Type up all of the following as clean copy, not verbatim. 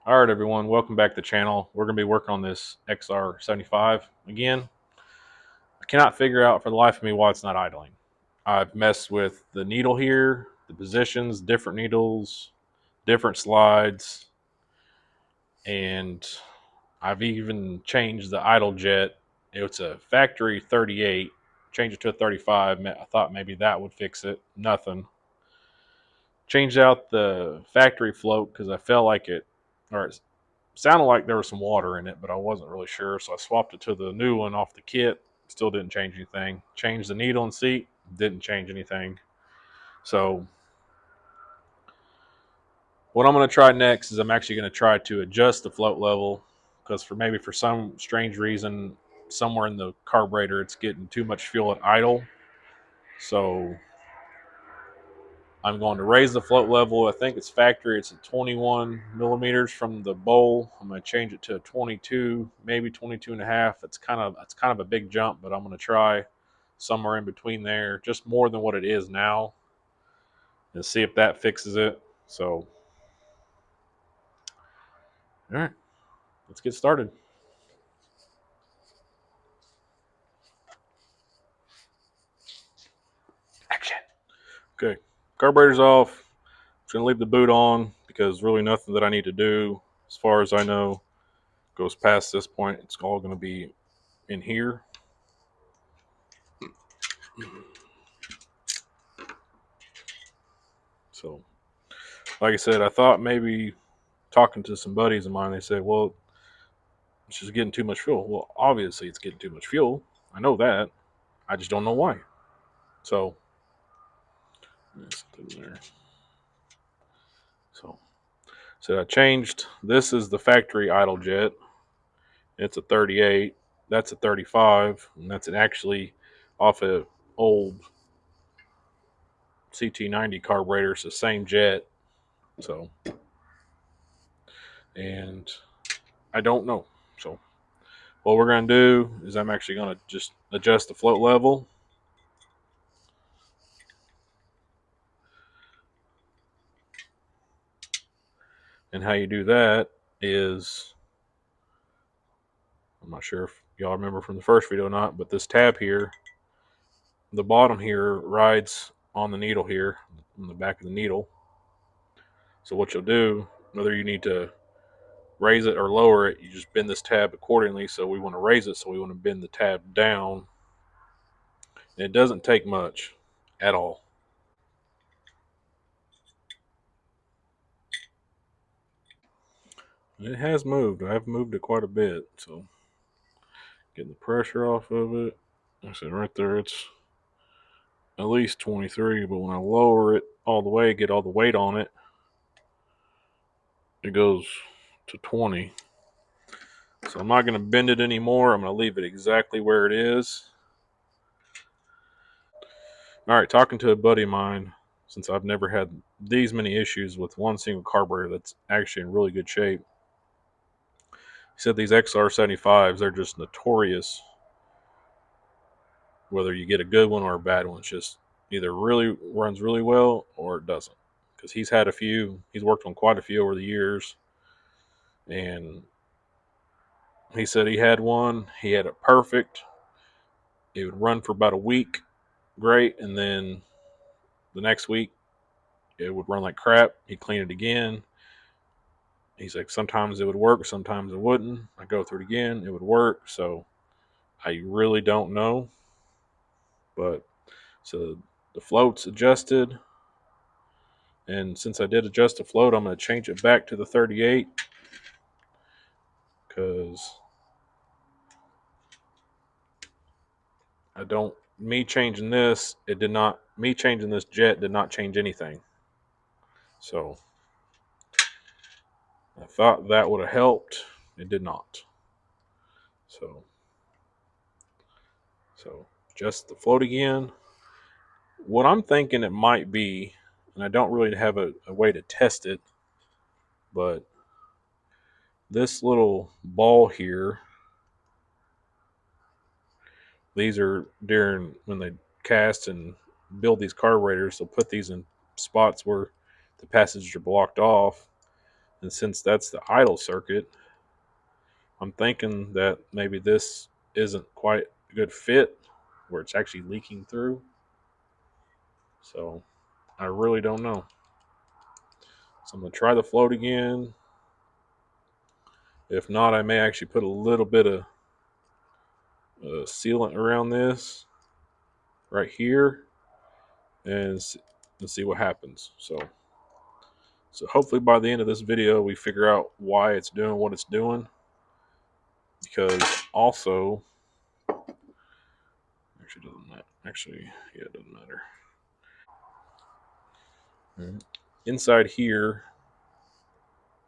All right, everyone, welcome back to the channel. We're going to be working on this XR75 again. I cannot figure out for the life of me why it's not idling. I've messed with the needle here, the positions, different needles, different slides, and I've even changed the idle jet. It's a factory 38, changed it to a 35. I thought maybe that would fix it. Nothing. Changed out the factory float because I felt like it sounded like there was some water in it, but I wasn't really sure. So I swapped it to the new one off the kit. Still didn't change anything. Changed the needle and seat. Didn't change anything. So what I'm going to try next is I'm actually going to try to adjust the float level because for some strange reason somewhere in the carburetor it's getting too much fuel at idle. So I'm going to raise the float level. I think it's factory. It's at 21 millimeters from the bowl. I'm going to change it to 22, maybe 22 and a half. It's kind of a big jump, but I'm going to try somewhere in between there, just more than what it is now, and see if that fixes it. So, all right, let's get started. Action. Okay, carburetor's off. I'm going to leave the boot on because really nothing that I need to do, as far as I know, goes past this point. It's all going to be in here. So, like I said, I thought maybe talking to some buddies of mine, they said, well, it's just getting too much fuel. Well, obviously it's getting too much fuel. I know that. I just don't know why. So, there. So I changed. This is the factory idle jet. It's a 38. That's a 35. And that's actually off a old CT90 carburetor. It's the same jet. So, and I don't know. So, what we're going to do is I'm actually going to just adjust the float level. And how you do that is, I'm not sure if y'all remember from the first video or not, but this tab here, the bottom here rides on the needle here, on the back of the needle. So what you'll do, whether you need to raise it or lower it, you just bend this tab accordingly. So we want to raise it, so we want to bend the tab down. And it doesn't take much at all. And it has moved. I've moved it quite a bit. So getting the pressure off of it. Like I said, right there, it's at least 23, but when I lower it all the way, get all the weight on it, it goes to 20. So I'm not going to bend it anymore. I'm going to leave it exactly where it is. All right, talking to a buddy of mine, since I've never had these many issues with one single carburetor that's actually in really good shape. He said these XR75s, they're just notorious, whether you get a good one or a bad one. It's just either really runs really well or it doesn't. Because he's had a few, he's worked on quite a few over the years. And he said he had one, he had it perfect. It would run for about a week, great, and then the next week it would run like crap. He'd clean it again. He's like, sometimes it would work, sometimes it wouldn't. I go through it again, it would work. So I really don't know. But so the float's adjusted. And since I did adjust the float, I'm going to change it back to the 38. Because me changing this jet did not change anything. So I thought that would have helped. It did not. So just the float again. What I'm thinking it might be, and I don't really have a way to test it, but this little ball here, these are during when they cast and build these carburetors, they'll put these in spots where the passages are blocked off. And since that's the idle circuit, I'm thinking that maybe this isn't quite a good fit where it's actually leaking through. So I really don't know. So I'm going to try the float again. If not, I may actually put a little bit of sealant around this right here and see what happens. So hopefully by the end of this video, we figure out why it's doing what it's doing. Because also, actually doesn't matter. Actually, yeah, it doesn't matter. Mm-hmm. Inside here,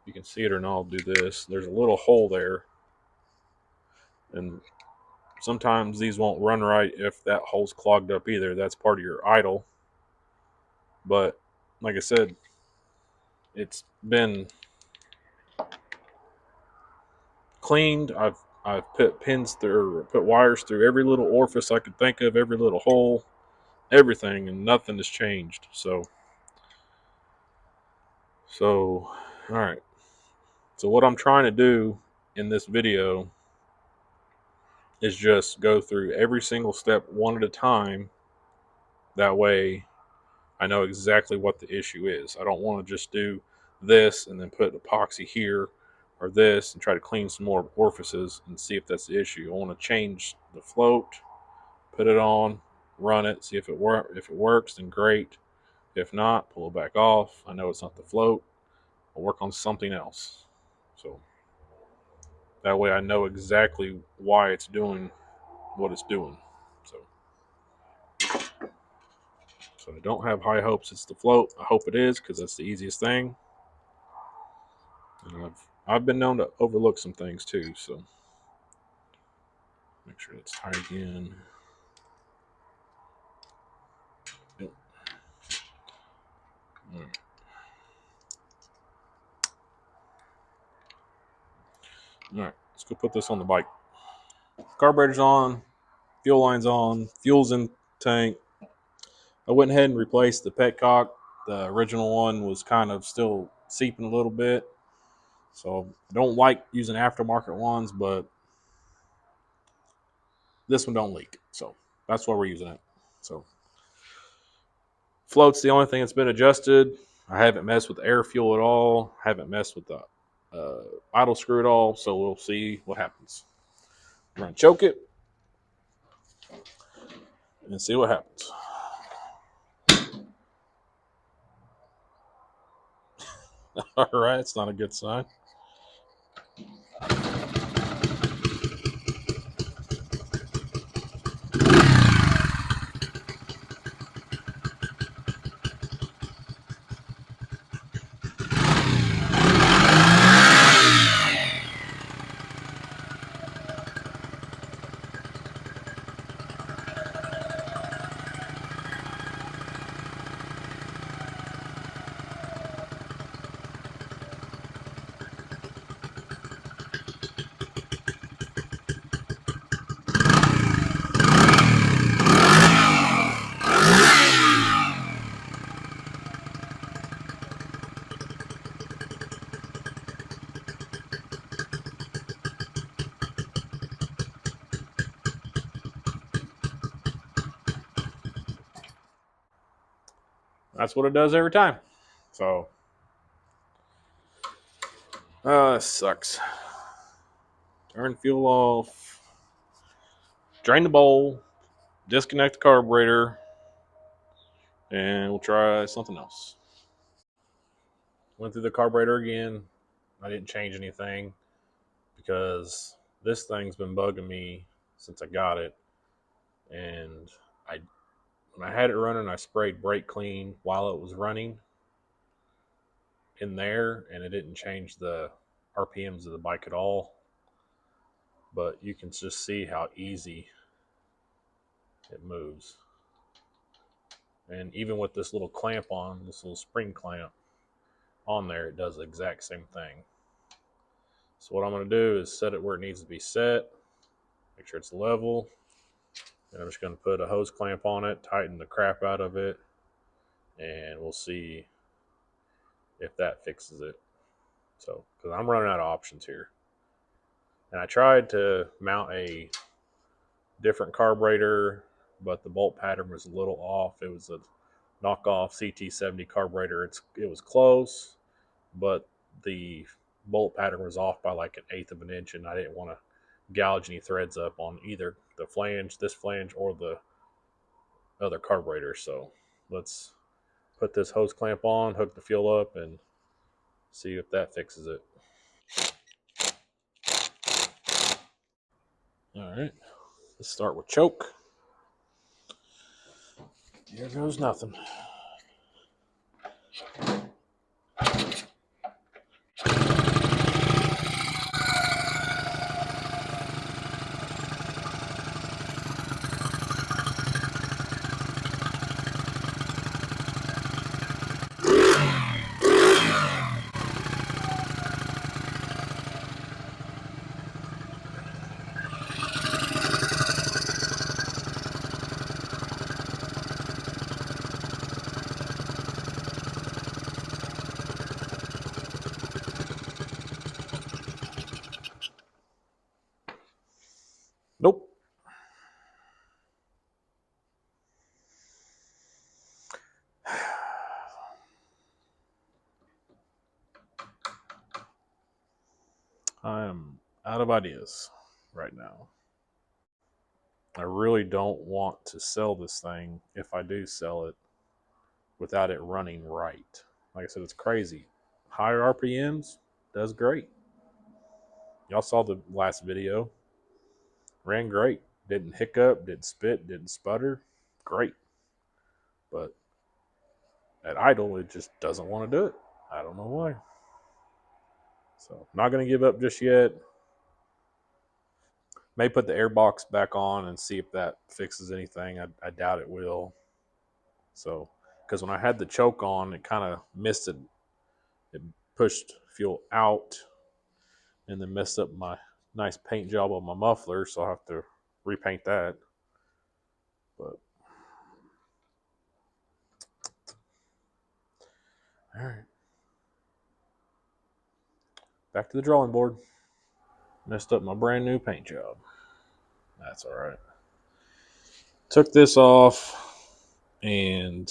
you can see it or not, I'll do this. There's a little hole there. And sometimes these won't run right if that hole's clogged up either. That's part of your idle. But like I said, it's been cleaned. I've put pins through, or put wires through every little orifice I could think of, every little hole, everything, and nothing has changed. So all right. So what I'm trying to do in this video is just go through every single step one at a time. That way I know exactly what the issue is. I don't want to just do this and then put epoxy here or this and try to clean some more orifices and see if that's the issue. I want to change the float, put it on, run it, see if it works, then great. If not, pull it back off. I know it's not the float. I'll work on something else. So that way I know exactly why it's doing what it's doing. So I don't have high hopes it's the float. I hope it is, because that's the easiest thing. And I've been known to overlook some things too, so make sure it's tight again. Yep. All right. All right, let's go put this on the bike. Carburetor's on, fuel line's on, fuel's in tank. I went ahead and replaced the petcock. The original one was kind of still seeping a little bit, so I don't like using aftermarket ones, but this one don't leak, so that's why we're using it. So float's the only thing that's been adjusted. I haven't messed with air fuel at all. Haven't messed with the idle screw at all. So we'll see what happens. I'm gonna choke it and see what happens. All right, it's not a good sign. That's what it does every time. So, sucks. Turn fuel off. Drain the bowl. Disconnect the carburetor. And we'll try something else. Went through the carburetor again. I didn't change anything because this thing's been bugging me since I got it. And when I had it running, I sprayed brake clean while it was running in there, and it didn't change the RPMs of the bike at all. But you can just see how easy it moves. And even with this little clamp on, this little spring clamp on there, it does the exact same thing. So what I'm going to do is set it where it needs to be set, make sure it's level, and I'm just going to put a hose clamp on it, tighten the crap out of it, and we'll see if that fixes it. So, because I'm running out of options here. And I tried to mount a different carburetor, but the bolt pattern was a little off. It was a knockoff CT70 carburetor. It was close, but the bolt pattern was off by like an eighth of an inch, and I didn't want to gouge any threads up on either the flange, this flange, or the other carburetor. So let's put this hose clamp on, hook the fuel up, and see if that fixes it. All right, let's start with choke. Here goes nothing. Nope. I am out of ideas right now. I really don't want to sell this thing if I do sell it without it running right. Like I said, it's crazy. Higher RPMs does great. Y'all saw the last video. Ran great. Didn't hiccup, didn't spit, didn't sputter. Great. But at idle, it just doesn't want to do it. I don't know why. So, not going to give up just yet. May put the air box back on and see if that fixes anything. I doubt it will. So, because when I had the choke on, it kind of missed it. It pushed fuel out and then messed up my nice paint job on my muffler. So, I'll have to repaint that. But, all right. Back to the drawing board. Messed up my brand new paint job. That's all right. Took this off and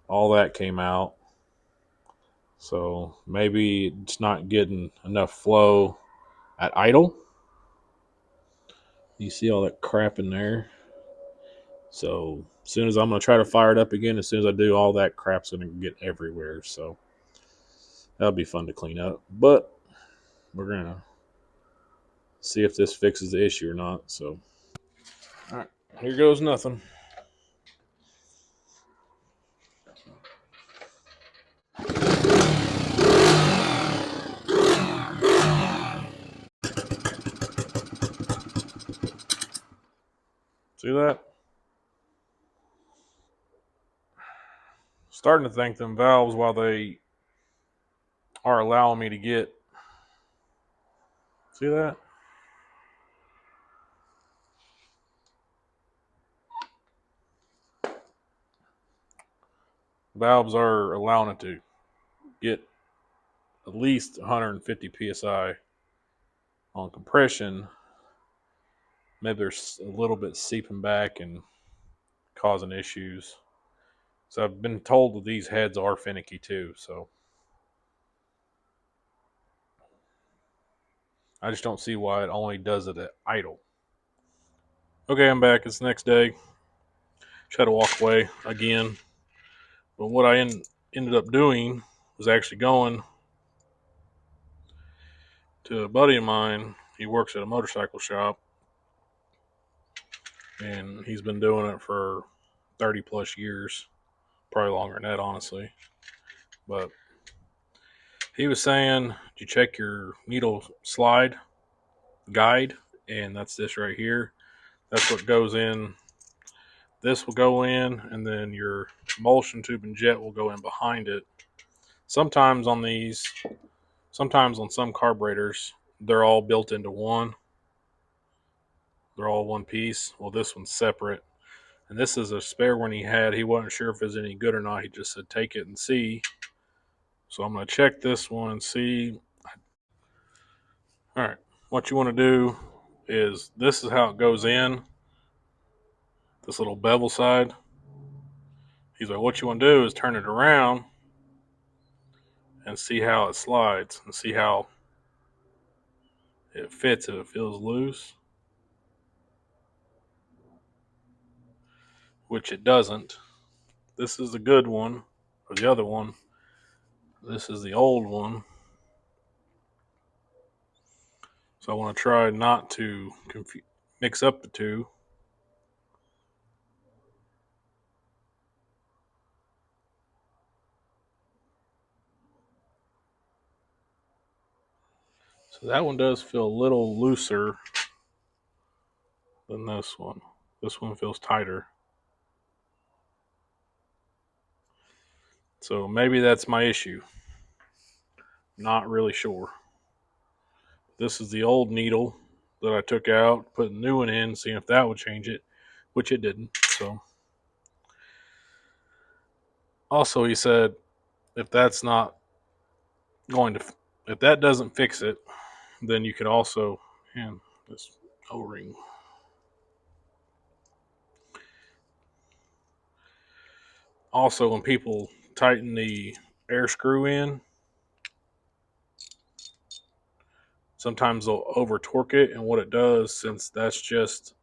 all that came out. So maybe it's not getting enough flow at idle. You see all that crap in there. So as soon as I'm going to try to fire it up again, as soon as I do, all that crap's going to get everywhere. So that'll be fun to clean up. But we're going to see if this fixes the issue or not. So, all right, here goes nothing. See that? Starting to think them valves, while they are allowing me to get, see that? Valves are allowing it to get at least 150 psi on compression. Maybe there's a little bit seeping back and causing issues. So I've been told that these heads are finicky too. So I just don't see why it only does it at idle. Okay, I'm back. It's the next day. Just had to walk away again. But what I ended up doing was actually going to a buddy of mine. He works at a motorcycle shop, and he's been doing it for 30 plus years. Probably longer than that, honestly. But he was saying, did you check your needle slide guide? And that's this right here. That's what goes in. This will go in, and then your emulsion tube and jet will go in behind it. Sometimes on some carburetors, they're all built into one. They're all one piece. Well, this one's separate. And this is a spare one he had. He wasn't sure if it was any good or not. He just said, take it and see. So I'm going to check this one and see All right, what you want to do is, this is how it goes in, this little bevel side. He's like, what you want to do is turn it around and see how it slides and see how it fits if it feels loose, which it doesn't. This is the good one, or the other one. This is the old one. So I want to try not to mix up the two. So that one does feel a little looser than this one. This one feels tighter. So maybe that's my issue. Not really sure. This is the old needle that I took out, put a new one in, seeing if that would change it, which it didn't. So also he said if that's not going to, if that doesn't fix it, then you could also, and this O-ring. Also, when people tighten the air screw in, sometimes they'll over torque it, and what it does, since that's just,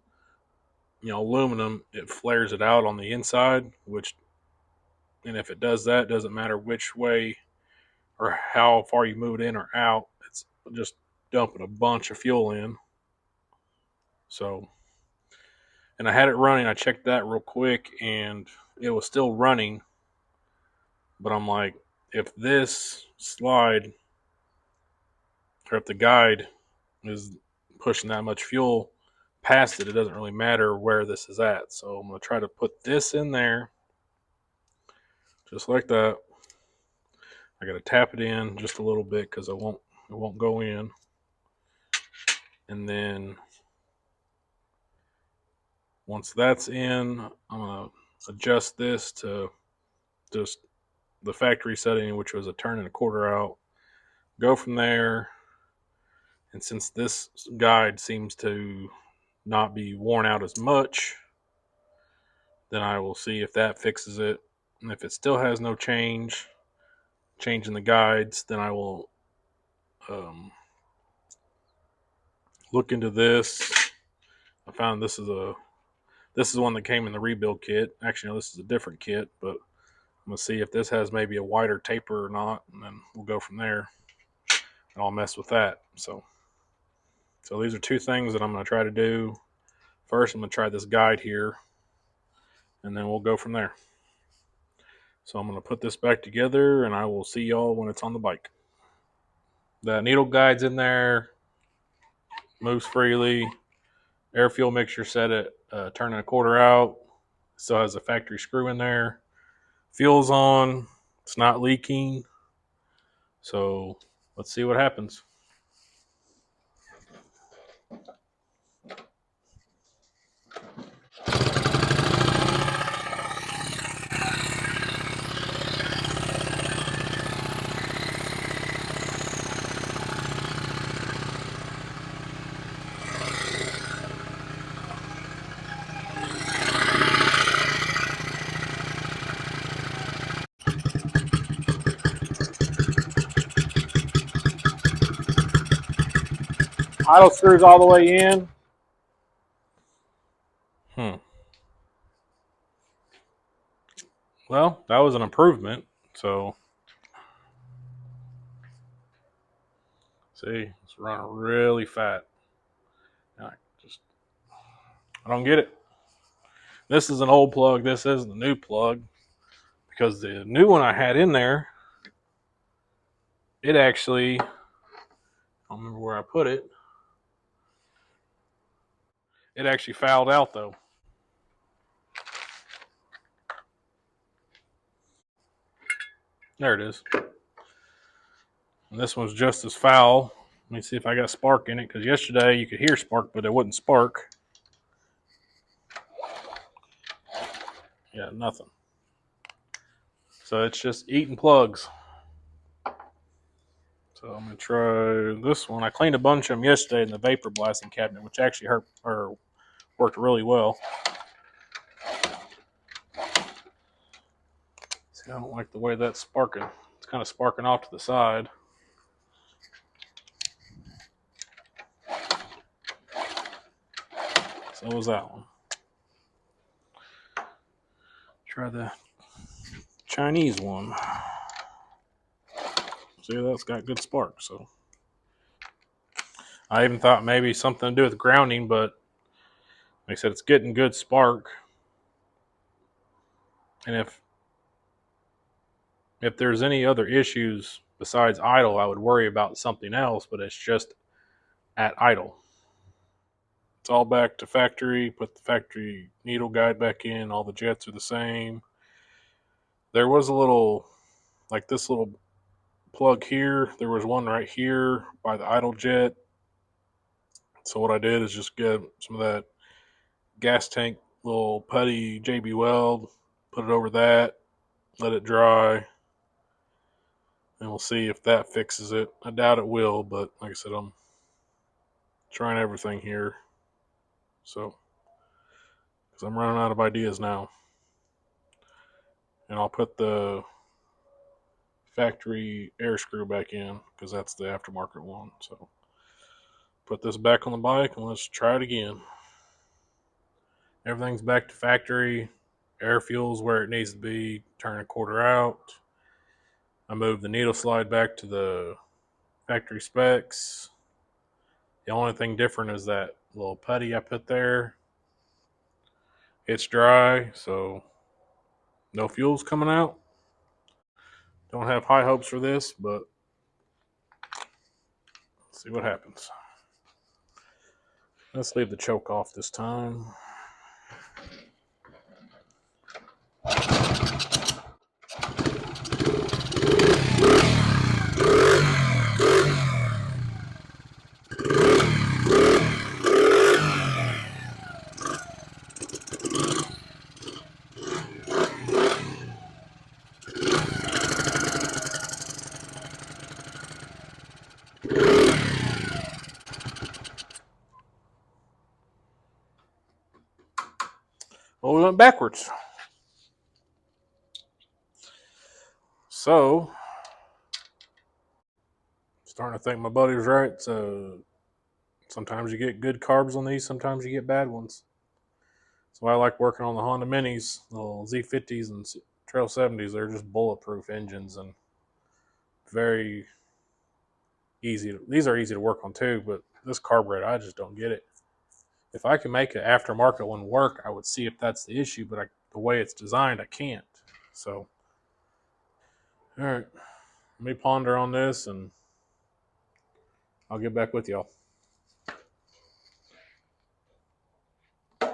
aluminum, it flares it out on the inside, which, and if it does that, it doesn't matter which way or how far you move it in or out, it's just dumping a bunch of fuel in. So, and I had it running, I checked that real quick and it was still running, but I'm like, if this slide, or if the guide is pushing that much fuel past it, it doesn't really matter where this is at. So I'm going to try to put this in there just like that. I got to tap it in just a little bit because it won't go in. And then once that's in, I'm going to adjust this to just the factory setting, which was a turn and a quarter out. Go from there. And since this guide seems to not be worn out as much, then I will see if that fixes it. And if it still has no changing the guides, then I will look into this. I found this is one that came in the rebuild kit. Actually, no, this is a different kit, but I'm gonna see if this has maybe a wider taper or not, and then we'll go from there. And I'll mess with that. So these are two things that I'm gonna try to do. First, I'm gonna try this guide here, and then we'll go from there. So I'm gonna put this back together, and I will see y'all when it's on the bike. The needle guide's in there, moves freely. Air fuel mixture set at turn and a quarter out. Still has a factory screw in there. Fuel's on. It's not leaking. So let's see what happens. Idle screws all the way in. Well, that was an improvement. So, see, it's running really fat. I don't get it. This is an old plug. This is the new plug. Because the new one I had in there, it actually, I don't remember where I put it. It actually fouled out though. There it is. And this one's just as foul. Let me see if I got spark in it, because yesterday you could hear spark, but it wouldn't spark. Yeah, nothing. So it's just eating plugs. So I'm gonna try this one. I cleaned a bunch of them yesterday in the vapor blasting cabinet, which actually worked really well. See, I don't like the way that's sparking. It's kind of sparking off to the side. So was that one. Try the Chinese one. See, that's got good spark. So I even thought maybe something to do with grounding, but like I said, it's getting good spark. And if there's any other issues besides idle, I would worry about something else, but it's just at idle. It's all back to factory. Put the factory needle guide back in. All the jets are the same. There was a little, like this little plug here. There was one right here by the idle jet. So what I did is just get some of that gas tank little putty JB Weld, put it over that, let it dry, and we'll see if that fixes it. I doubt it will, but like I said, I'm trying everything here. So, because I'm running out of ideas now. And I'll put the factory air screw back in because that's the aftermarket one. So, put this back on the bike and let's try it again. Everything's back to factory. Air fuel's where it needs to be. Turn a quarter out. I moved the needle slide back to the factory specs. The only thing different is that little putty I put there. It's dry, so no fuel's coming out. Don't have high hopes for this, but let's see what happens. Let's leave the choke off this time. Well, we went backwards. So, starting to think my buddy was right. So, sometimes you get good carbs on these, sometimes you get bad ones. So I like working on the Honda Minis, the little Z50s and Trail 70s. They're just bulletproof engines and very easy. These are easy to work on too, but this carburetor, I just don't get it. If I can make an aftermarket one work, I would see if that's the issue, but the way it's designed, I can't. So, all right, let me ponder on this and I'll get back with y'all. All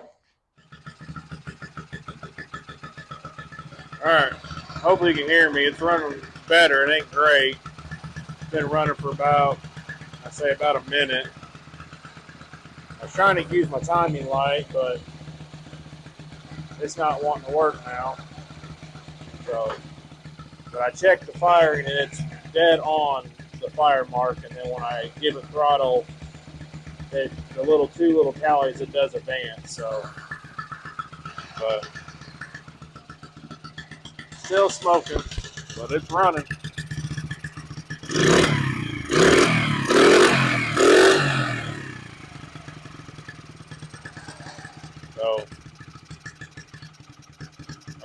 right, hopefully you can hear me. It's running better. It ain't great. It's been running for about a minute. I was trying to use my timing light, but it's not wanting to work now. So, but I checked the firing and it's dead on the fire mark. And then when I give it throttle, the two little calories, it does advance. So, but still smoking, but it's running. So,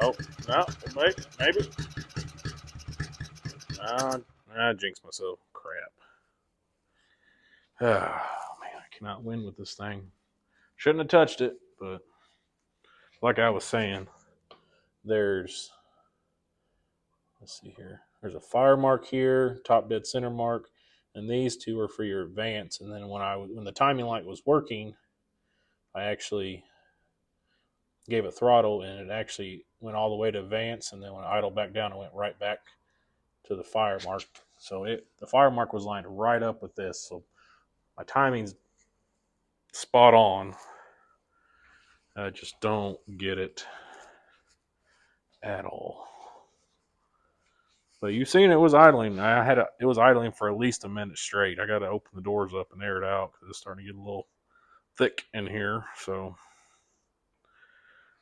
oh no, maybe. I jinxed myself. Crap. Oh man, I cannot win with this thing. Shouldn't have touched it, but like I was saying, there's let's see here. There's a fire mark here, top dead center mark, and these two are for your advance. And then when the timing light was working, I actually gave it throttle, and it actually went all the way to advance. And then when I idled back down, it went right back to the fire mark. So the fire mark was lined right up with this. So my timing's spot on. I just don't get it at all. But you seen it was idling. It was idling for at least a minute straight. I got to open the doors up and air it out because it's starting to get a little thick in here. So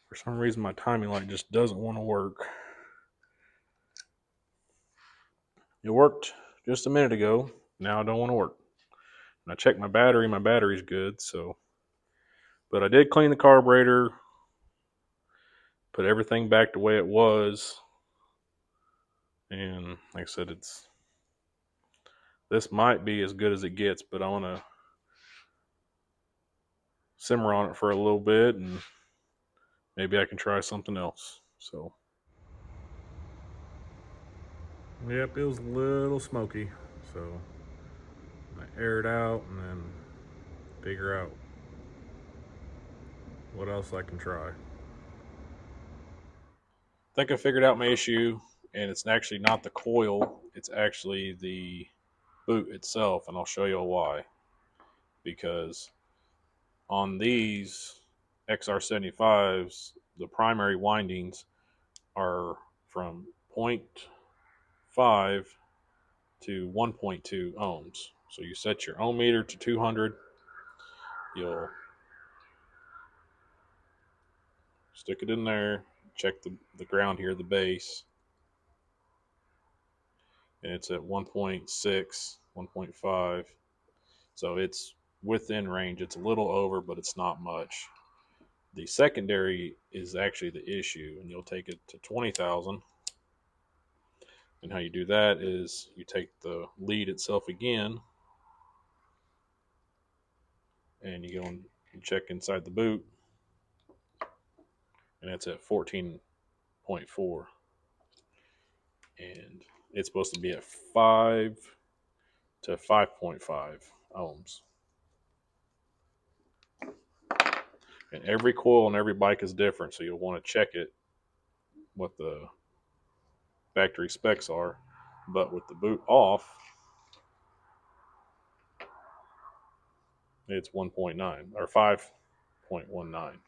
for some reason my timing light just doesn't want to work. It worked just a minute ago. Now I don't want to work. And I checked my battery. My battery's good. So, but I did clean the carburetor, put everything back the way it was, and like I said, this might be as good as it gets. But I want to simmer on it for a little bit, and maybe I can try something else. So, yep, it was a little smoky. So I air it out and then figure out what else I can try. I think I figured out my issue, and it's actually not the coil, it's actually the boot itself, and I'll show you why. Because on these XR75s, the primary windings are from 0.5 to 1.2 ohms. So you set your ohm meter to 200, you'll stick it in there, check the ground here, the base, and it's at 1.6, 1.5. So it's within range. It's a little over, but it's not much. The secondary is actually the issue, and you'll take it to 20,000. And how you do that is you take the lead itself again, and you go and check inside the boot, and it's at 14.4. And it's supposed to be at 5 to 5.5 ohms. And every coil on every bike is different, so you'll want to check it, what the factory specs are. But with the boot off, it's 1.9 or 5.19.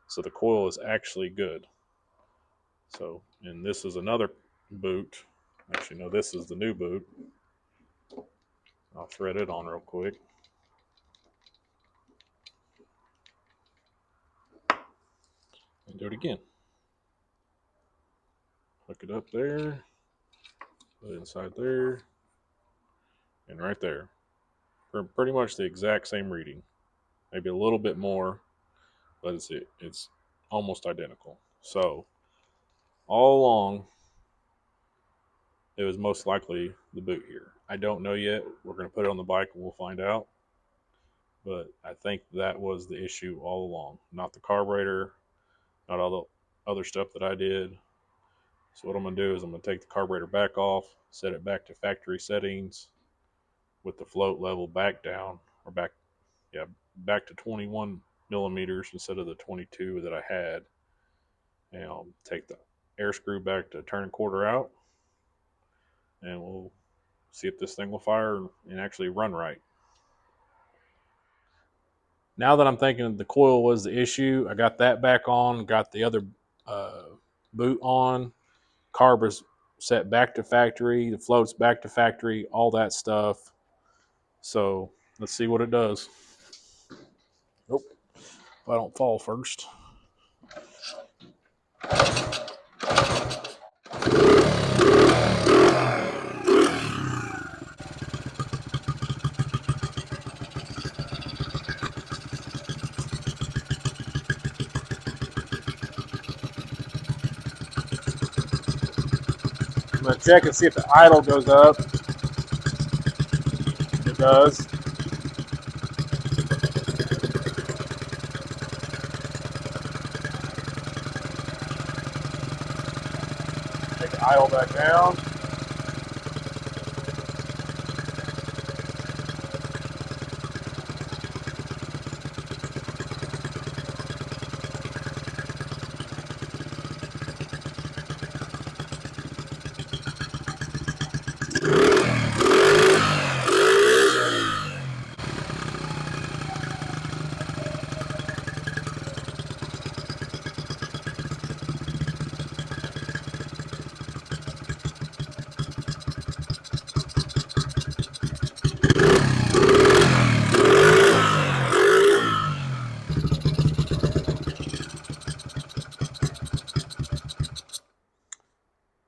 So the coil is actually good. So, and this is another boot. Actually, no, this is the new boot. I'll thread it on real quick. And do it again. Hook it up there. Put it inside there. And right there. For pretty much the exact same reading. Maybe a little bit more, but it's almost identical. So, all along, it was most likely the boot here. I don't know yet. We're going to put it on the bike and we'll find out. But I think that was the issue all along. Not the carburetor, not all the other stuff that I did. So what I'm going to do is I'm going to take the carburetor back off, set it back to factory settings with the float level back down, or back to 21 millimeters instead of the 22 that I had. And I'll take the air screw back to turn and quarter out, and we'll see if this thing will fire and actually run right. Now that I'm thinking the coil was the issue, I got that back on, got the other boot on, carb is set back to factory, the float's back to factory, all that stuff. So let's see what it does. Nope, if I don't fall first. I'm going to check and see if the idle goes up. It does. Take the idle back down.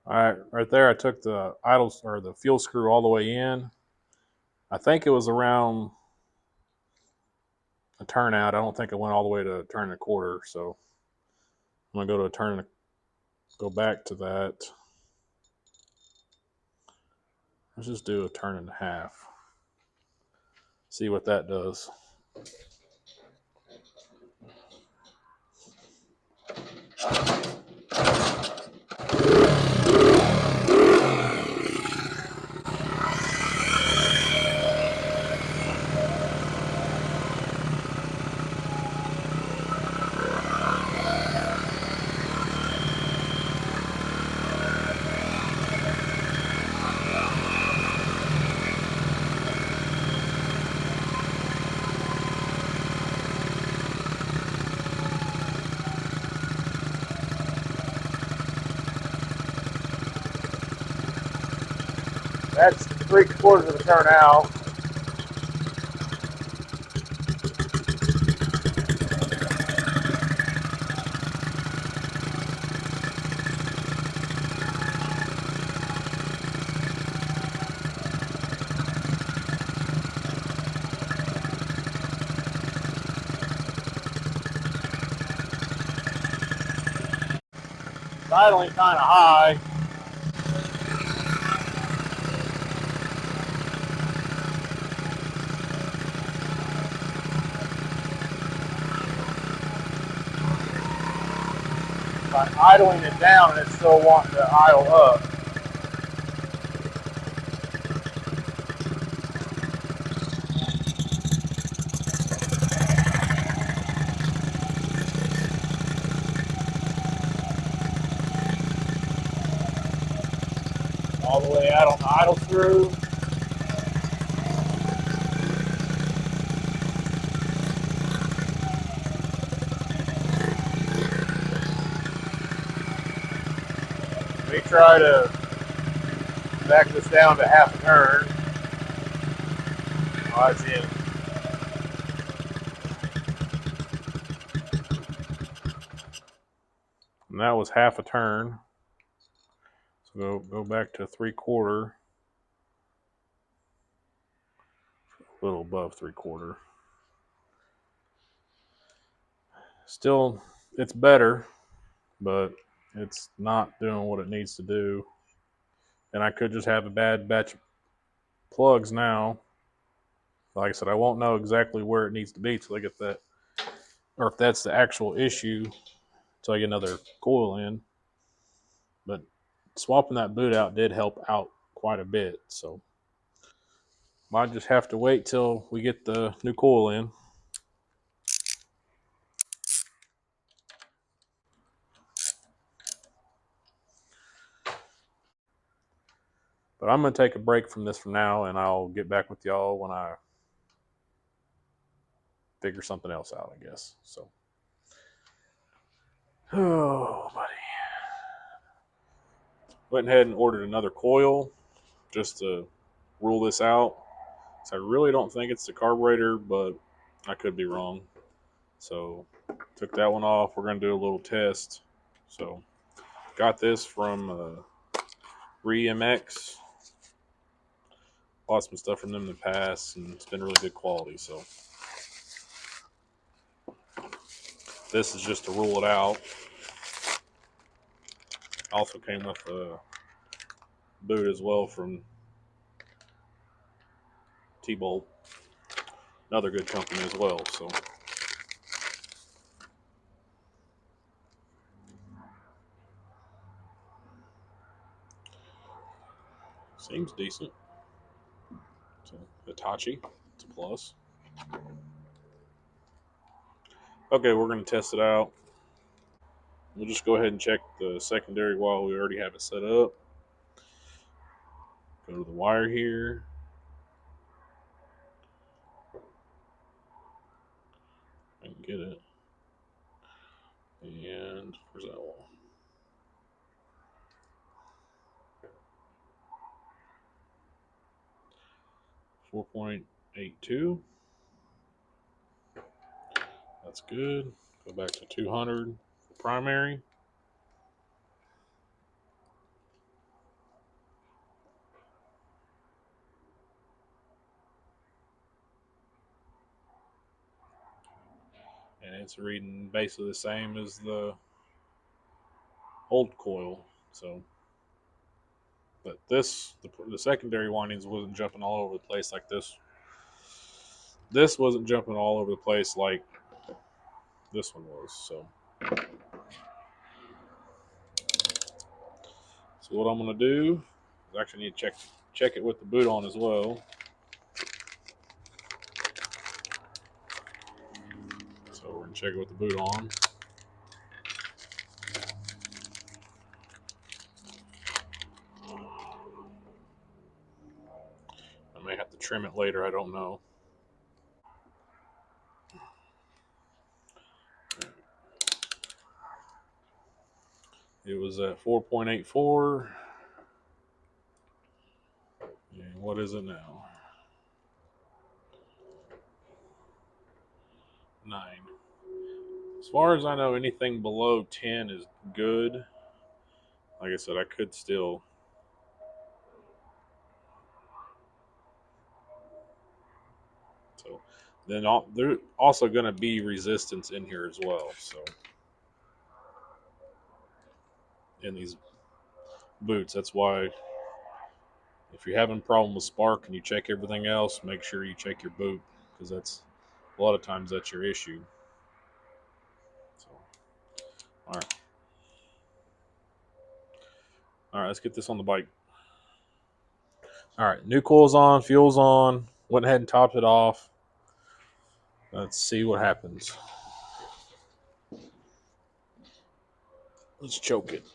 All right, right there, I took the idle or the fuel screw all the way in. I think it was around a turnout. I don't think it went all the way to a turn and a quarter. So I'm gonna go to a turn and go back to that. Let's just do a turn and a half. See what that does. That's 3/4 of a turn out. Idling kind of high. By idling it down and it's still wanting to idle up. All the way out on the idle screw. We try to back this down to half a turn. Oh, that's in. And that was half a turn. So go back to 3/4. A little above 3/4. Still, it's better, but it's not doing what it needs to do. And I could just have a bad batch of plugs now. Like I said, I won't know exactly where it needs to be till I get that, or if that's the actual issue, till I get another coil in. But swapping that boot out did help out quite a bit. So might just have to wait till we get the new coil in. But I'm going to take a break from this for now, and I'll get back with y'all when I figure something else out, I guess. So, oh, buddy. Went ahead and ordered another coil just to rule this out. So I really don't think it's the carburetor, but I could be wrong. So took that one off. We're going to do a little test. So got this from ReMX. Bought some stuff from them in the past, and it's been really good quality. So this is just to rule it out. Also came with a boot as well from T-Bolt, another good company as well. So seems decent. It's a Hitachi. It's a plus. Okay, we're going to test it out. We'll just go ahead and check the secondary while we already have it set up. Go to the wire here. I can get it. And where's that one? 4.82. That's good. Go back to 200 for primary. and it's reading basically the same as the old coil. So, but the secondary windings wasn't jumping all over the place like this. This wasn't jumping all over the place like this one was. So what I'm going to do is actually need to check it with the boot on as well. So we're going to check it with the boot on. I may have to trim it later. I don't know. It was at 4.84. And what is it now? 9. As far as I know, anything below 10 is good. Like I said, I could still. So then there's also going to be resistance in here as well. So in these boots, that's why if you're having a problem with spark and you check everything else, make sure you check your boot, because that's a lot of times that's your issue. So all right, let's get this on the bike. All right, new coil's on, fuel's on. Went ahead and topped it off. Let's see what happens. Let's choke it.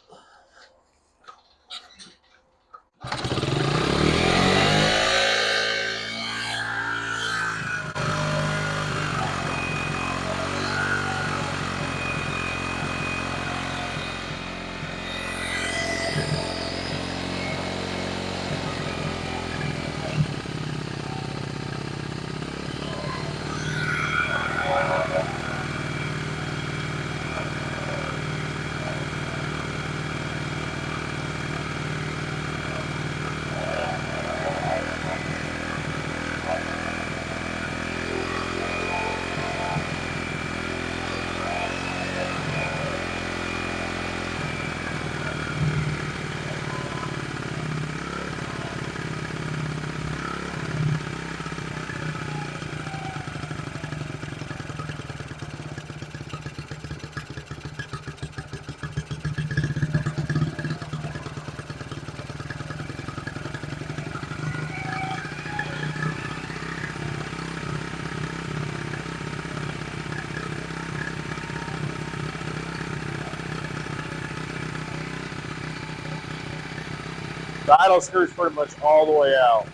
The idle screw's pretty much all the way out.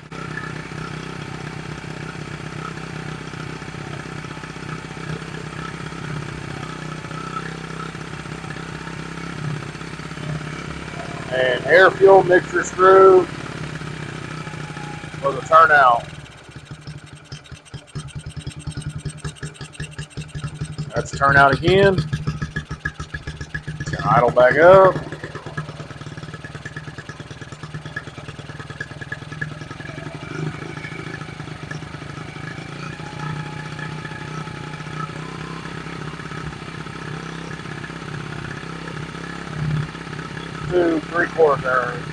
And air fuel mixture screw was a turnout. That's a turnout again. Gonna idle back up. Two 3/4 turns.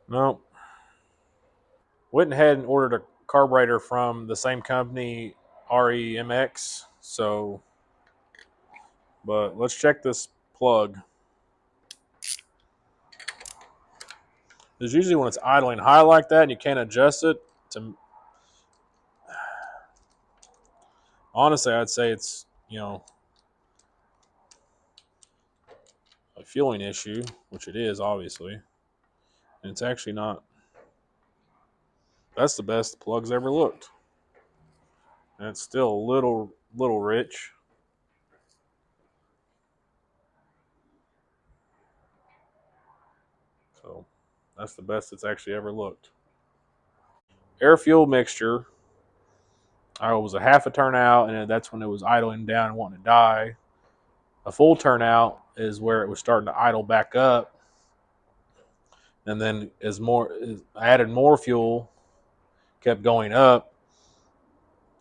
No. Went ahead and ordered a carburetor from the same company, REMX. So, but let's check this plug. Because usually when it's idling high like that and you can't adjust it, honestly, I'd say it's, a fueling issue, which it is, obviously. And it's actually not. That's the best the plug's ever looked. And it's still a little rich. So that's the best it's actually ever looked. Air fuel mixture. I was a half a turnout, and that's when it was idling down and wanting to die. A full turnout is where it was starting to idle back up. And then as I added more fuel, kept going up.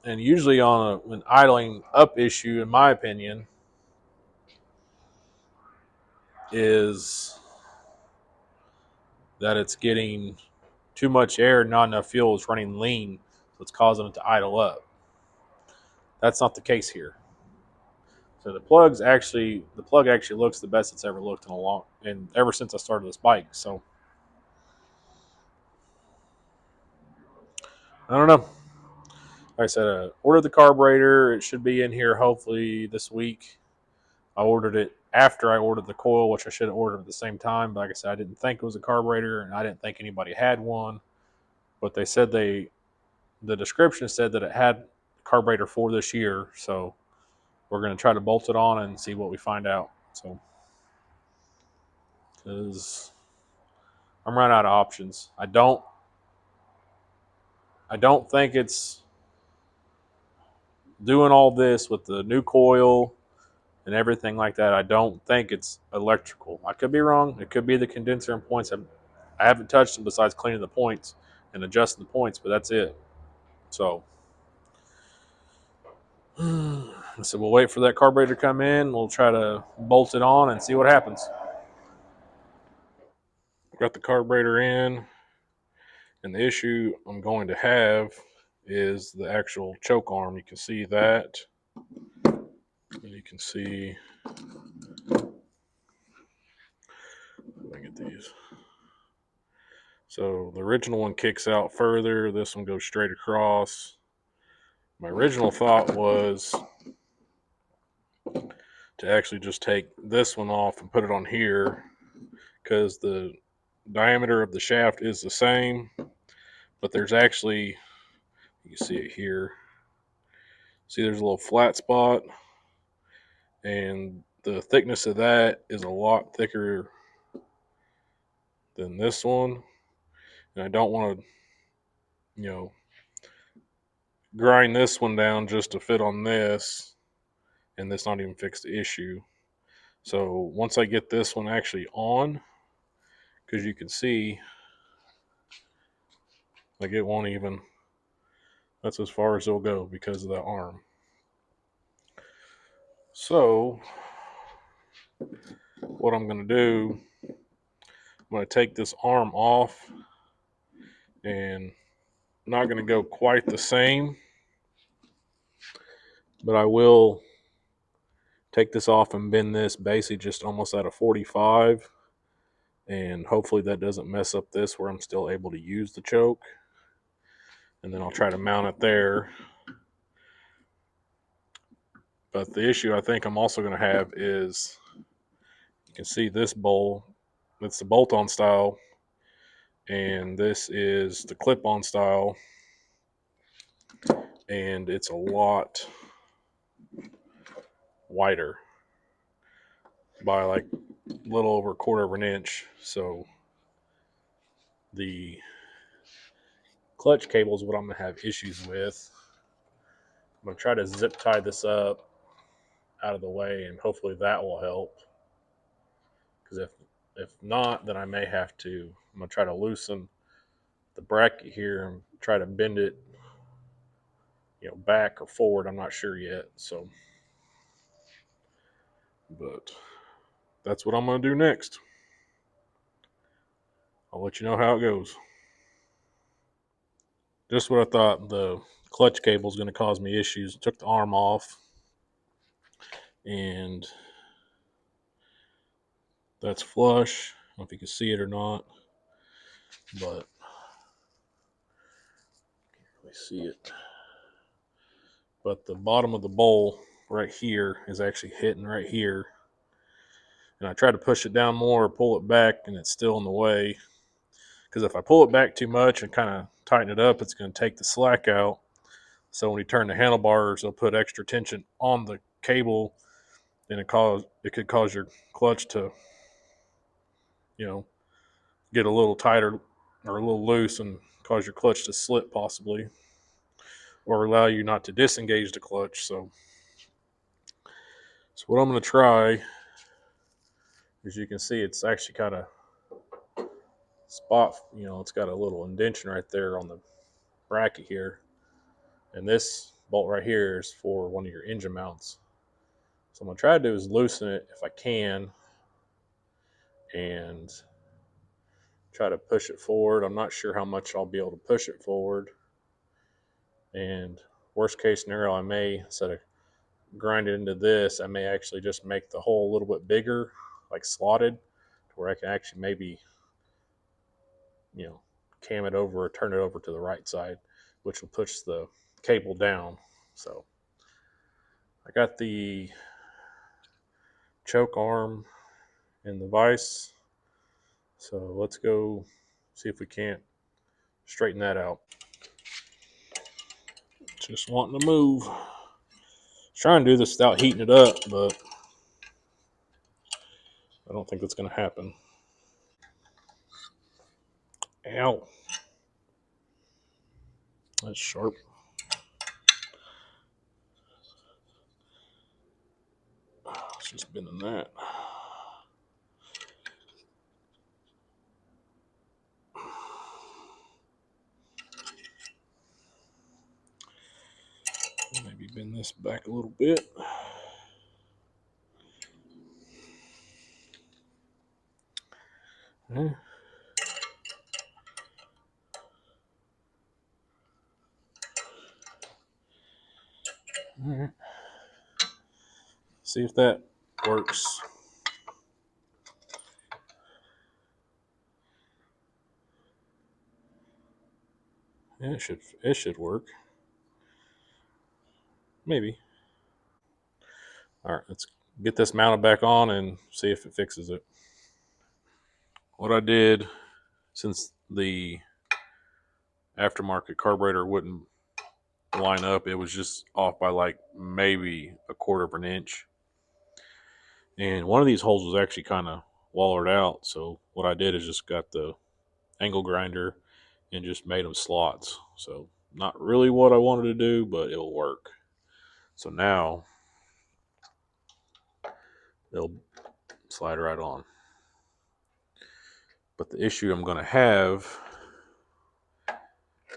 And usually on an idling up issue, in my opinion, is that it's getting too much air, not enough fuel. It's running lean, so it's causing it to idle up. That's not the case here. So the plug actually looks the best it's ever looked and ever since I started this bike. So I don't know. Like I said, ordered the carburetor. It should be in here hopefully this week. I ordered it after I ordered the coil, which I should have ordered at the same time. But like I said, I didn't think it was a carburetor, and I didn't think anybody had one. But they said the description said that it had carburetor for this year. So we're going to try to bolt it on and see what we find out. So, because I'm running out of options. I don't think it's doing all this with the new coil and everything like that. I don't think it's electrical. I could be wrong. It could be the condenser and points. I haven't touched them besides cleaning the points and adjusting the points, but that's it. So I said we'll wait for that carburetor to come in. We'll try to bolt it on and see what happens. Got the carburetor in, and the issue I'm going to have is the actual choke arm. You can see that. And you can see, let me get these. So the original one kicks out further. This one goes straight across. My original thought was to actually just take this one off and put it on here because the diameter of the shaft is the same, but there's actually, you can see it here. See, there's a little flat spot, and the thickness of that is a lot thicker than this one. And I don't want to, grind this one down just to fit on this, and this not even fix the issue. So once I get this one actually on, because you can see, like it won't even, that's as far as it'll go because of that arm. So what I'm going to do, I'm going to take this arm off, and I'm not going to go quite the same, but I will take this off and bend this basically just almost at a 45, and hopefully that doesn't mess up this where I'm still able to use the choke. And then I'll try to mount it there. But the issue I think I'm also going to have is, you can see this bowl, it's the bolt-on style, and this is the clip-on style, and it's a lot wider by like a little over a quarter of an inch. So the clutch cable is what I'm going to have issues with. I'm going to try to zip tie this up out of the way, and hopefully that will help. Because if not, then I may have to, I'm going to try to loosen the bracket here and try to bend it, back or forward. I'm not sure yet. So, but that's what I'm going to do next. I'll let you know how it goes. Just what I thought. The clutch cable is going to cause me issues. Took the arm off, and that's flush. I don't know if you can see it or not, but can't really see it. But the bottom of the bowl right here is actually hitting right here. And I try to push it down more or pull it back, and it's still in the way. Because if I pull it back too much and kind of tighten it up, it's going to take the slack out. So when you turn the handlebars, they'll put extra tension on the cable, and it could cause your clutch to, get a little tighter or a little loose and cause your clutch to slip possibly, or allow you not to disengage the clutch. So what I'm going to try, as you can see, it's actually kind of spot, it's got a little indentation right there on the bracket here. And this bolt right here is for one of your engine mounts. So I'm going to try to do is loosen it if I can and try to push it forward. I'm not sure how much I'll be able to push it forward. And worst case scenario, I may, instead of grind it into this, I may actually just make the hole a little bit bigger, like slotted, to where I can actually maybe, cam it over or turn it over to the right side, which will push the cable down. So I got the choke arm in the vise. So let's go see if we can't straighten that out. Just wanting to move. Trying to do this without heating it up, but I don't think that's going to happen. Ow. That's sharp. It's just bending that. Maybe bend this back a little bit. Yeah. All right. See if that works. Yeah, it should work. Maybe. All right, let's get this mounted back on and see if it fixes it. What I did, since the aftermarket carburetor wouldn't line up, it was just off by like maybe a quarter of an inch. And one of these holes was actually kind of wallered out. So what I did is just got the angle grinder and just made them slots. So not really what I wanted to do, but it'll work. So now they'll slide right on. But the issue I'm going to have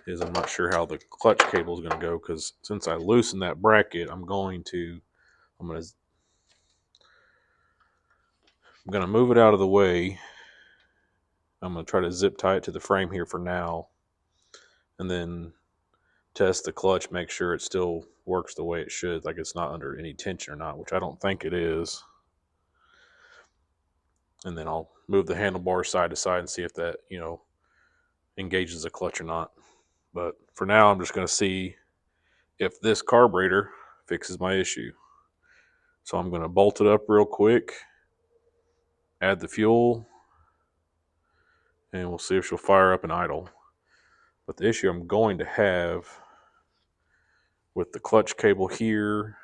is I'm not sure how the clutch cable is going to go, because since I loosened that bracket, I'm going to move it out of the way. I'm going to try to zip tie it to the frame here for now, and then test the clutch, make sure it still works the way it should, like it's not under any tension or not, which I don't think it is. And then I'll move the handlebar side to side and see if that, engages the clutch or not. But for now, I'm just going to see if this carburetor fixes my issue. So I'm going to bolt it up real quick, add the fuel, and we'll see if she'll fire up and idle. But the issue I'm going to have with the clutch cable here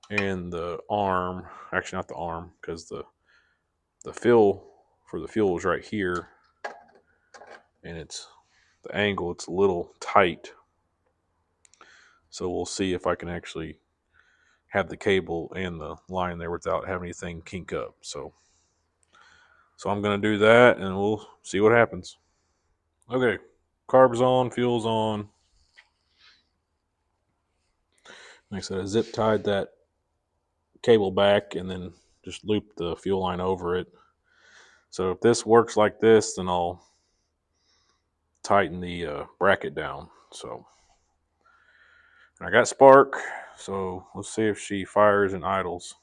and the arm, actually not the arm, because the fill for the fuel is right here, and it's the angle, it's a little tight. So we'll see if I can actually have the cable and the line there without having anything kink up. So I'm going to do that, and we'll see what happens. Okay, carb's on, fuel's on. Like I said, I zip tied that cable back and then just loop the fuel line over it. So if this works like this, then I'll tighten the bracket down. So I got spark, so let's see if she fires and idles.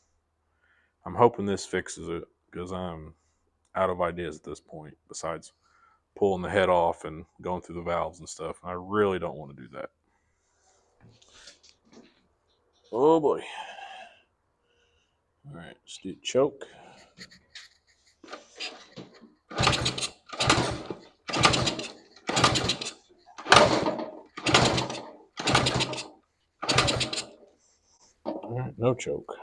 I'm hoping this fixes it, because I'm out of ideas at this point, besides pulling the head off and going through the valves and stuff. I really don't want to do that. Oh boy. All right, let's do choke. All right, no choke.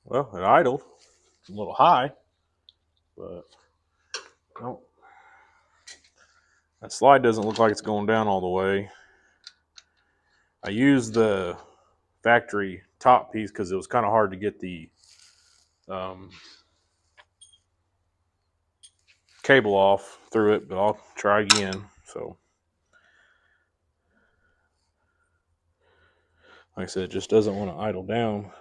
Well, it idled. It's a little high, but no, that slide doesn't look like it's going down all the way. I used the factory top piece because it was kind of hard to get the um, cable off through it, but I'll try again. So, like I said, it just doesn't want to idle down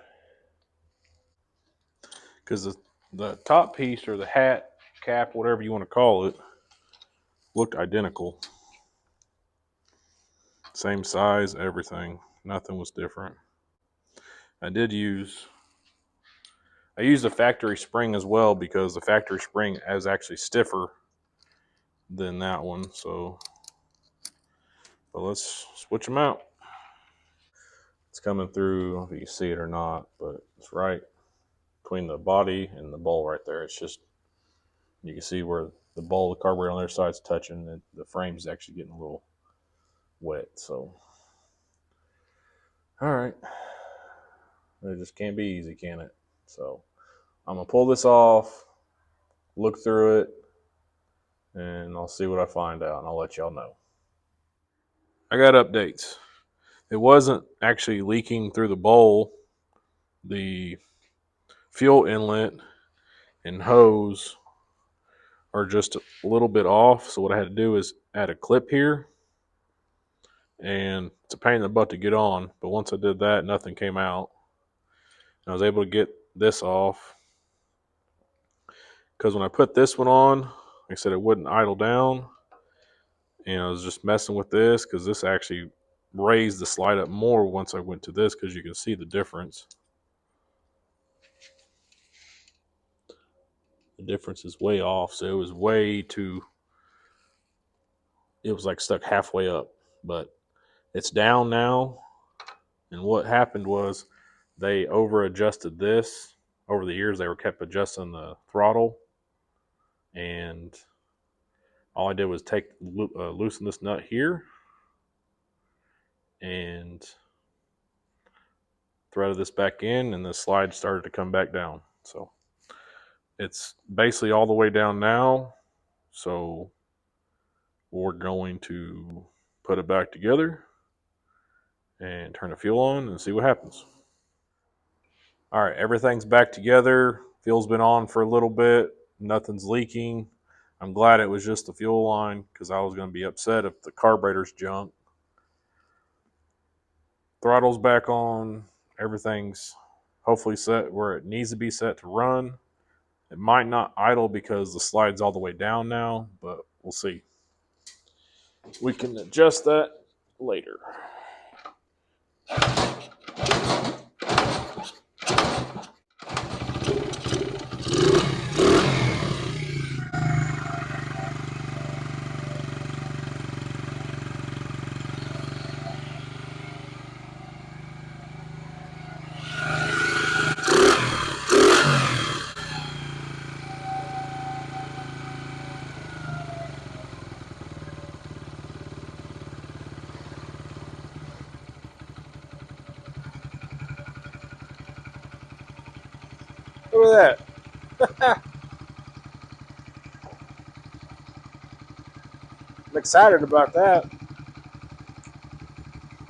because the top piece or the hat cap, whatever you want to call it, looked identical. Same size, everything. Nothing was different. I did use I used a factory spring as well because the factory spring is actually stiffer than that one. So, but let's switch them out. It's coming through. I don't know if you can see it or not, but it's right between the body and the bowl right there. It's just, you can see where the bowl, the carburetor on their side's touching, and the frame's actually getting a little wet. So, all right. It just can't be easy, can it? So, I'm going to pull this off, look through it, and I'll see what I find out, and I'll let y'all know. I got updates. It wasn't actually leaking through the bowl. The fuel inlet and hose are just a little bit off. So what I had to do is add a clip here, and it's a pain in the butt to get on. But once I did that, nothing came out. And I was able to get this off because when I put this one on, like I said, it wouldn't idle down. And I was just messing with this because this actually raised the slide up more once I went to this because you can see the difference. The difference is way off. So it was it was like stuck halfway up, but it's down now. And what happened was they over adjusted this over the years. They were kept adjusting the throttle, and all I did was loosen this nut here and threaded this back in, and the slide started to come back down. So it's basically all the way down now. So we're going to put it back together and turn the fuel on and see what happens. All right, everything's back together. Fuel's been on for a little bit. Nothing's leaking. I'm glad it was just the fuel line because I was going to be upset if the carburetor's junk. Throttle's back on. Everything's hopefully set where it needs to be set to run. It might not idle because the slide's all the way down now, but we'll see. We can adjust that later. Look at that. I'm excited about that.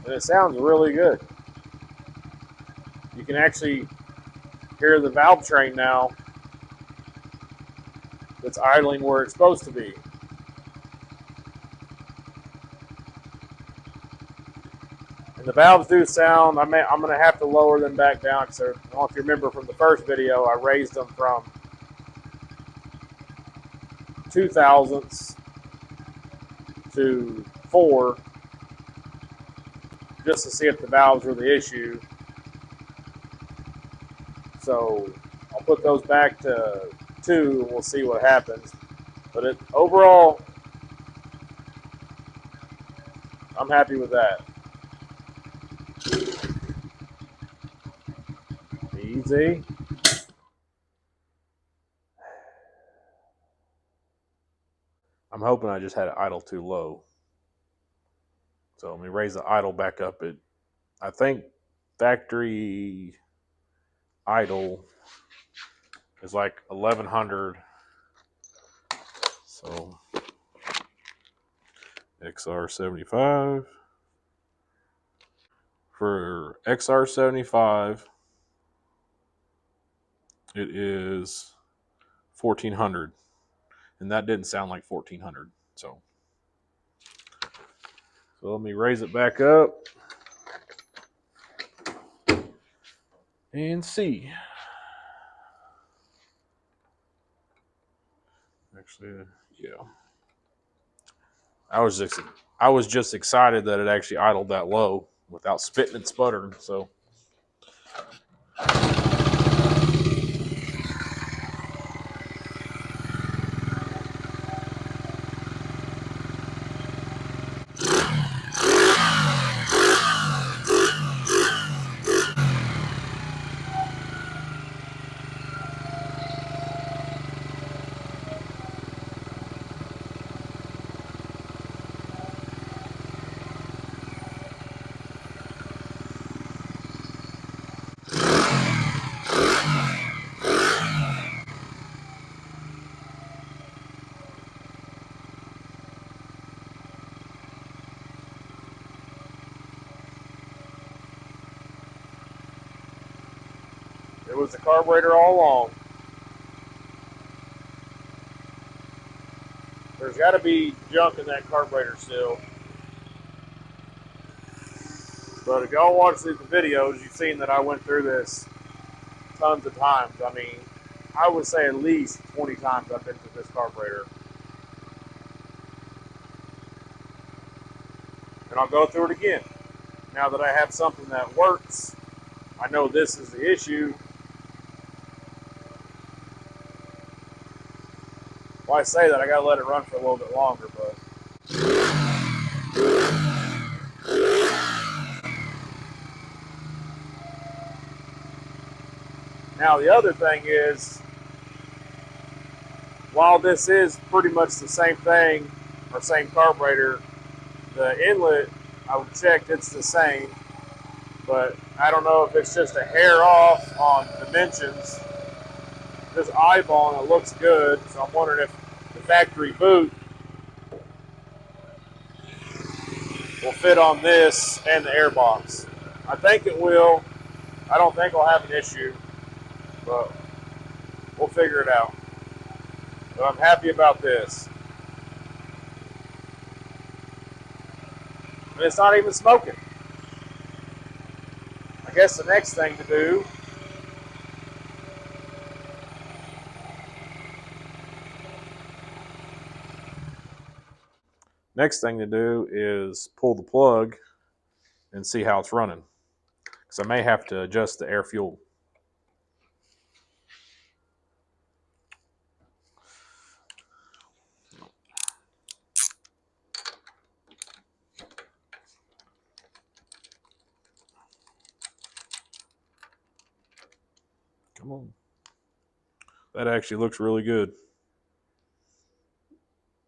And it sounds really good. You can actually hear the valve train now that's idling where it's supposed to be. And the valves do sound, I'm going to have to lower them back down because I don't know if you remember from the first video, I raised them from 2 thousandths to 4 just to see if the valves were the issue. So I'll put those back to 2 and we'll see what happens. But overall, I'm happy with that. Easy. I'm hoping I just had it idle too low. So let me raise the idle back up. I think factory idle is like 1100. So XR75. For XR75, it is 1400. And that didn't sound like 1400. So let me raise it back up and see. Actually, yeah. I was just excited that it actually idled that low without spitting and sputtering. So it was the carburetor all along. There's got to be junk in that carburetor still. But if y'all watch the videos, you've seen that I went through this tons of times. I mean, I would say at least 20 times I've been through this carburetor. And I'll go through it again. Now that I have something that works, I know this is the issue. Well, I say that I gotta let it run for a little bit longer, but now the other thing is, while this is pretty much the same thing, or same carburetor, the inlet, I've checked, it's the same, but I don't know if it's just a hair off on dimensions. Just eyeballing it looks good, so I'm wondering if the factory boot will fit on this and the air box. I think it will. I don't think I'll have an issue, but we'll figure it out. But I'm happy about this. And it's not even smoking. I guess the next thing to do is pull the plug and see how it's running. Because I may have to adjust the air fuel. Come on. That actually looks really good.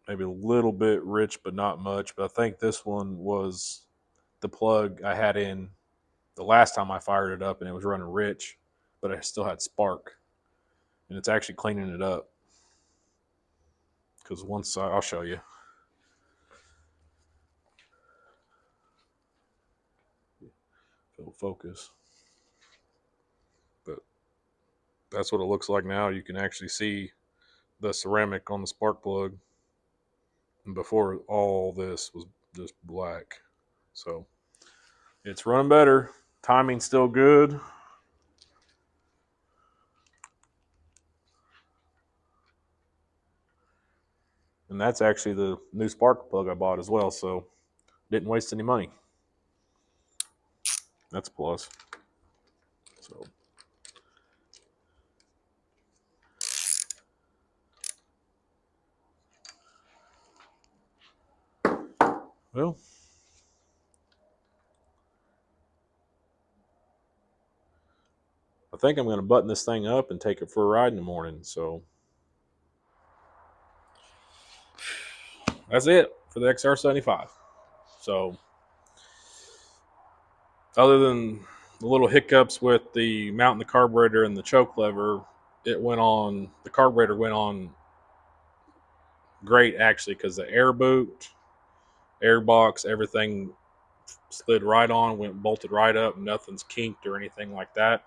Maybe a little bit rich, but not much. But I think this one was the plug I had in the last time I fired it up, and it was running rich, but I still had spark. And it's actually cleaning it up. Because once I'll show you. It'll focus. But that's what it looks like now. You can actually see the ceramic on the spark plug. And before, all this was just black. So it's running better. Timing's still good. And that's actually the new spark plug I bought as well. So didn't waste any money. That's a plus. So well, I think I'm going to button this thing up and take it for a ride in the morning. So that's it for the XR75. So other than the little hiccups with the mounting the carburetor and the choke lever, the carburetor went on great actually, because the air boot, air box, everything slid right on, went bolted right up, nothing's kinked or anything like that.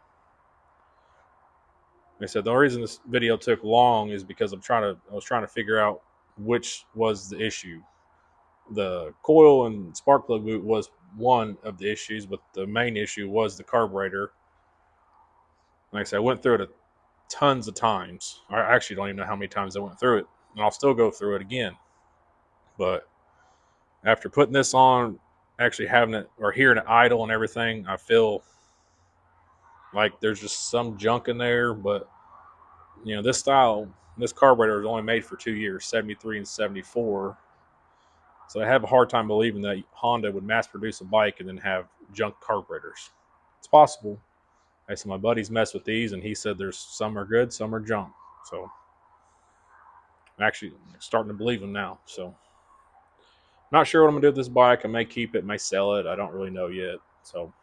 Like I said, the only reason this video took long is because I was trying to figure out which was the issue. The coil and spark plug boot was one of the issues, but the main issue was the carburetor. Like I said, I went through it tons of times. I actually don't even know how many times I went through it, and I'll still go through it again. But after putting this on, actually having it or hearing it idle and everything, I feel like there's just some junk in there. But this carburetor is only made for 2 years, 73 and 74. So I have a hard time believing that Honda would mass produce a bike and then have junk carburetors. It's possible. So my buddy's messed with these, and he said there's some are good, some are junk. So I'm actually starting to believe him now. So not sure what I'm gonna do with this bike. I may keep it, may sell it. I don't really know yet. So,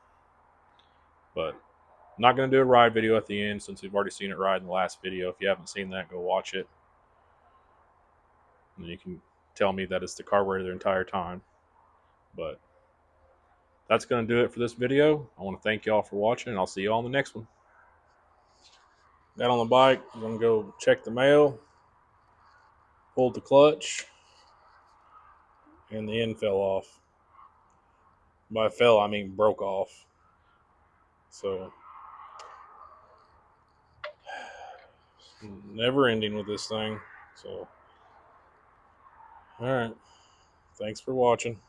but I'm not gonna do a ride video at the end since we've already seen it ride in the last video. If you haven't seen that, go watch it, and you can tell me that it's the carburetor the entire time. But that's gonna do it for this video. I want to thank y'all for watching, and I'll see you all in the next one. Got on the bike. I'm gonna go check the mail. Pulled the clutch, and the end fell off. By fell, I mean broke off. So never ending with this thing. So, all right. Thanks for watching.